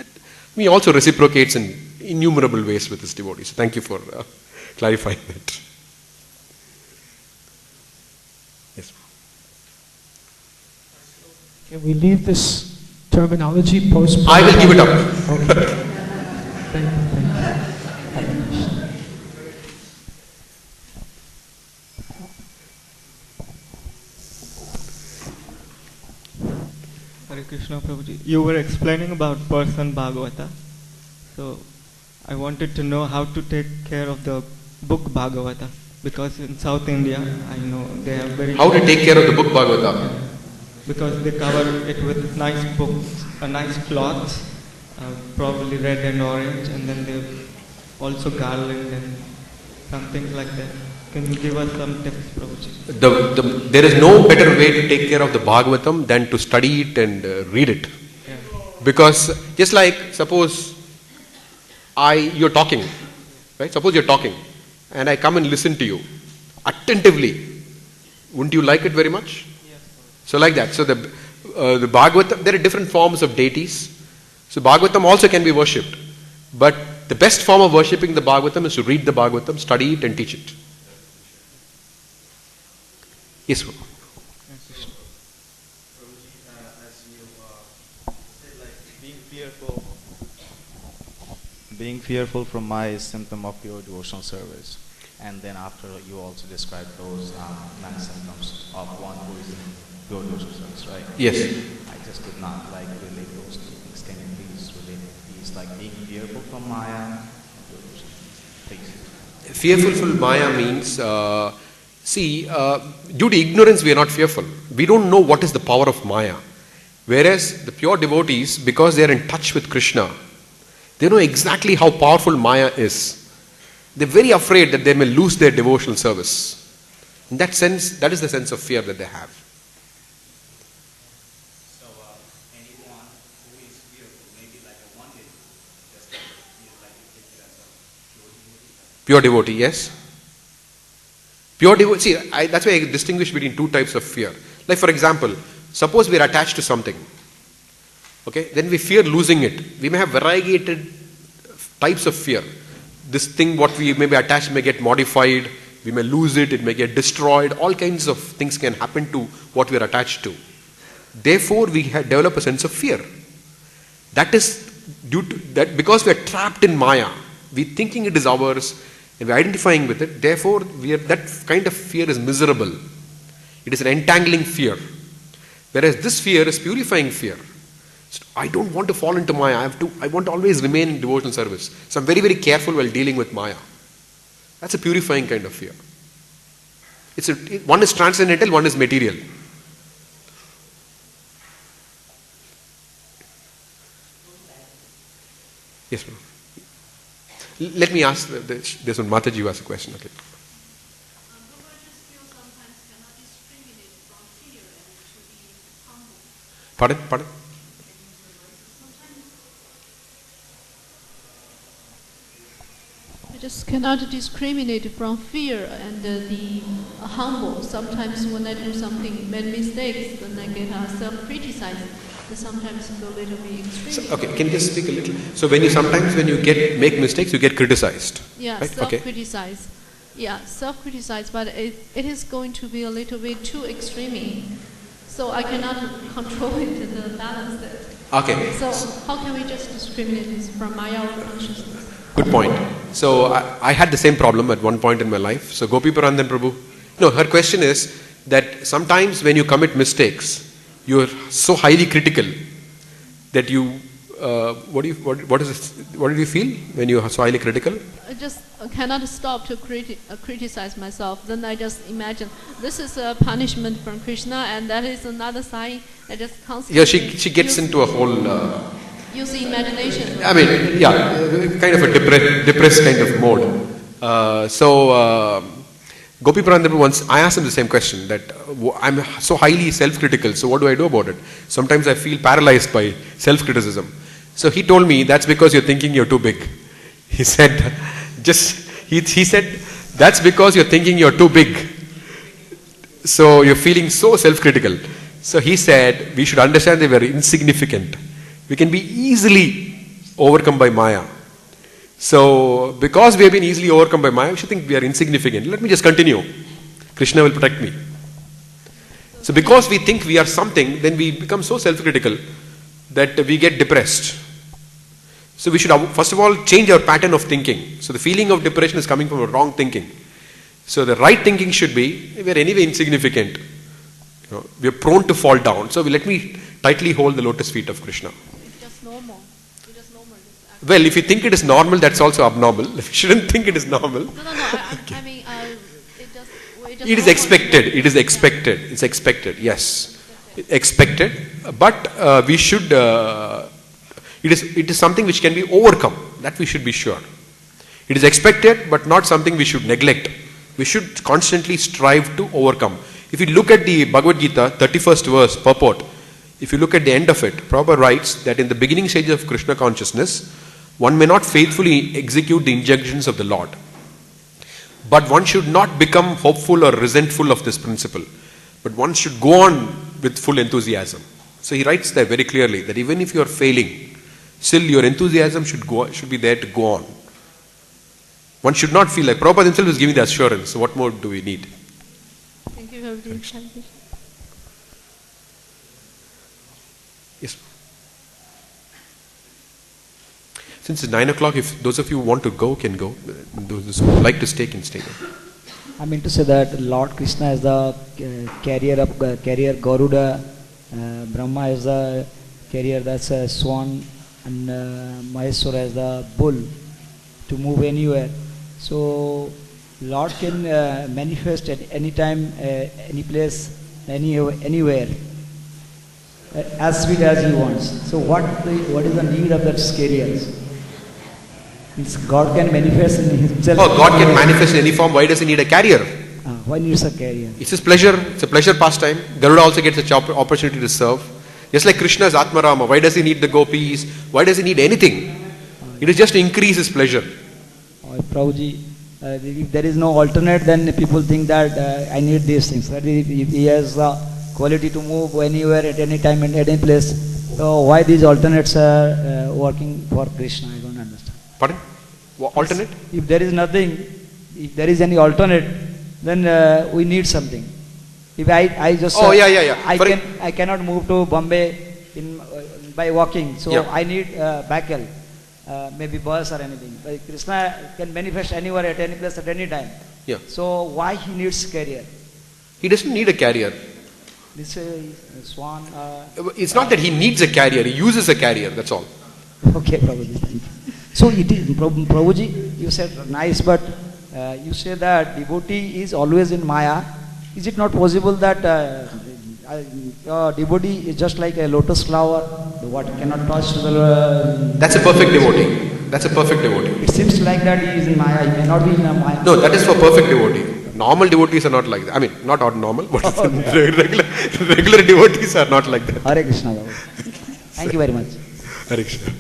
he also reciprocates in innumerable ways with his devotees. So thank you for clarifying that. Yes. Can we leave this terminology post? I will give it up. Okay. Thank you. Hare Krishna. Hare Krishna Prabhuji. You were explaining about person Bhagavata. So I wanted to know how to take care of the book Bhagavata. Because in South India, I know they have very... How to take care of the book Bhagavatam? Because they cover it with nice books, nice cloths, probably red and orange, and then they also garland and some things like that. Can you give us some tips, Prabhuji? There is no better way to take care of the Bhagavatam than to study it and read it. Yeah. Because just like suppose you're talking, right? Suppose you're talking and I come and listen to you attentively. Wouldn't you like it very much? Yes. So like that. So the Bhagavatam, there are different forms of deities. So Bhagavatam also can be worshipped. But the best form of worshipping the Bhagavatam is to read the Bhagavatam, study it and teach it. Yes, sir. As you said, like being fearful from Maya is symptom of pure devotional service. And then after you also described those 9 symptoms of one who is in pure devotional service, right? Yes. I just could not relate those two things. Can you please relate these, like being fearful from Maya and pure devotional service? Please. Fearful from Maya means, due to ignorance we are not fearful. We don't know what is the power of Maya. Whereas the pure devotees, because they are in touch with Krishna, they know exactly how powerful Maya is. They're very afraid that they may lose their devotional service. In that sense, that is the sense of fear that they have. So anyone who is fearful, maybe like a one-day, just feel like you take it as a Pure devotee, yes. Pure devotee, see, that's why I distinguish between two types of fear. Like for example, suppose we are attached to something. Okay, then we fear losing it. We may have variegated types of fear. This thing what we may be attached may get modified, we may lose it, it may get destroyed, all kinds of things can happen to what we are attached to. Therefore, we develop a sense of fear. That is due to that because we are trapped in Maya, we thinking it is ours and we are identifying with it, therefore that kind of fear is miserable. It is an entangling fear. Whereas this fear is purifying fear. I don't want to fall into Maya. I want to always remain in devotional service. So I'm very, very careful while dealing with Maya. That's a purifying kind of fear. One is transcendental, one is material. Yes, ma'am. Let me ask, there's one Mataji who asked a question. Okay. Pardon? I just cannot discriminate from fear and the humble. Sometimes when I do something, made mistakes, then I get self-criticized. I sometimes feel a little bit extreme. So, okay, can you just speak a little? So when you make mistakes, you get criticized. Yeah, right? self-criticized. Okay. Yeah, self-criticized, but it is going to be a little bit too extreme. So I cannot control it and balance it. Okay. So how can we just discriminate this from Maya or consciousness? Good point. So I had the same problem at one point in my life. So Gopi Parandan Prabhu. No, her question is that sometimes when you commit mistakes, you are so highly critical that you what do you feel when you are so highly critical? I just cannot stop to criticize myself. Then I just imagine this is a punishment from Krishna, and that is another sign. I just constantly. Yeah, she gets into a whole. Use the imagination. I mean, yeah, kind of a depressed kind of mode. Gopi Prandapu once, I asked him the same question that I'm so highly self-critical, so what do I do about it? Sometimes I feel paralyzed by self-criticism. So he told me, that's because you're thinking you're too big. He said, he said, that's because you're thinking you're too big. So you're feeling so self-critical. So he said, we should understand that we are insignificant. We can be easily overcome by Maya. So, because we have been easily overcome by Maya, we should think we are insignificant. Let me just continue. Krishna will protect me. So because we think we are something, then we become so self-critical that we get depressed. So we should first of all change our pattern of thinking. So the feeling of depression is coming from a wrong thinking. So the right thinking should be, we are anyway insignificant. We are prone to fall down. So let me tightly hold the lotus feet of Krishna. It's just normal. It's just normal. Well, if you think it is normal, that's also abnormal. If you shouldn't think it is normal. No. I mean, It is expected. It is expected. It's expected. Yes, expected. But we should. It is something which can be overcome. That we should be sure. It is expected, but not something we should neglect. We should constantly strive to overcome. If you look at the Bhagavad Gita, 31st verse, purport, if you look at the end of it, Prabhupada writes that in the beginning stage of Krishna consciousness, one may not faithfully execute the injunctions of the Lord. But one should not become hopeful or resentful of this principle. But one should go on with full enthusiasm. So he writes there very clearly that even if you are failing, still your enthusiasm should be there to go on. One should not feel like Prabhupada himself is giving the assurance. So what more do we need? Thank you for the invitation. Yes. Since it's 9 o'clock, if those of you who want to go can go. Those who would like to stay can stay. I mean to say that Lord Krishna is the carrier Garuda, Brahma is the carrier, that's a swan, and Maheshwara is the bull to move anywhere. So Lord can manifest at any time, any place, anywhere, as sweet as he wants. So what is the need of that carriers? God can manifest in himself. Oh, God can manifest in any form. Why does he need a carrier? Why needs a carrier? It's his pleasure. It's a pleasure pastime. Garuda also gets an opportunity to serve. Just like Krishna is Atmarama. Why does he need the gopis? Why does he need anything? It is just to increase his pleasure. Prabhuji, if there is no alternate, then people think that I need these things. That if he has the quality to move anywhere at any time and at any place, so why these alternates are working for Krishna? I don't understand. Pardon? Alternate? If there is nothing, if there is any alternate, then we need something. If I just I cannot move to Bombay by walking, so I need vehicle, maybe bus or anything. But Krishna can manifest anywhere at any place at any time. Yeah. So why he needs carrier? He doesn't need a carrier. This swan. It's not that he needs a carrier. He uses a carrier. That's all. Okay, Prabhuji. Thank you. So it is, Prabhuji, you said nice, but you say that devotee is always in Maya. Is it not possible that devotee is just like a lotus flower, what cannot touch the... That's a perfect devotee. That's a perfect devotee. It seems like that he is in Maya, he may not be in Maya. No, that is for perfect devotee. Normal devotees are not like that. I mean, not normal, but regular devotees are not like that. Hare Krishna. Thank you very much. Hare Krishna.